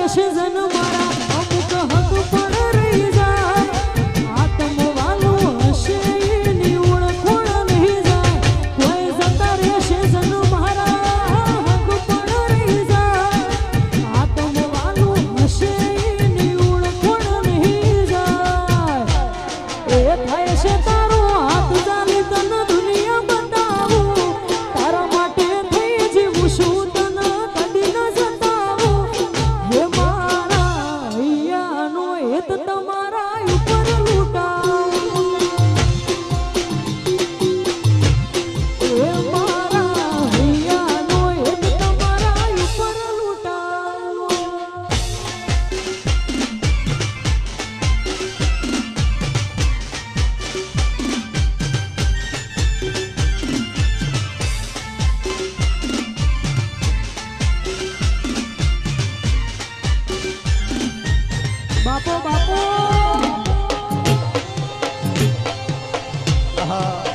રહેશે જન મારા અમુક હક પર રહી જાય આત્મ વાલું હશે એની ઓળખોળ નહીં જાય કોઈ જતા રહેશે જન મારા હક પર રહી જાય આત્મ વાલું હશે એની ઓળખોળ નહીં જાય એ થાય છે તારો હાથ ચાલી તન દુનિયા બતાવું તારા માટે થઈ જીવું છું તને કદી ન જતાવું હે મારા હૈયાનો હેત તમારા ઉપર લૂંટાવું હે મારા હૈયાનો હેત તમારા ઉપર લૂંટાવું બાપો બાપો હા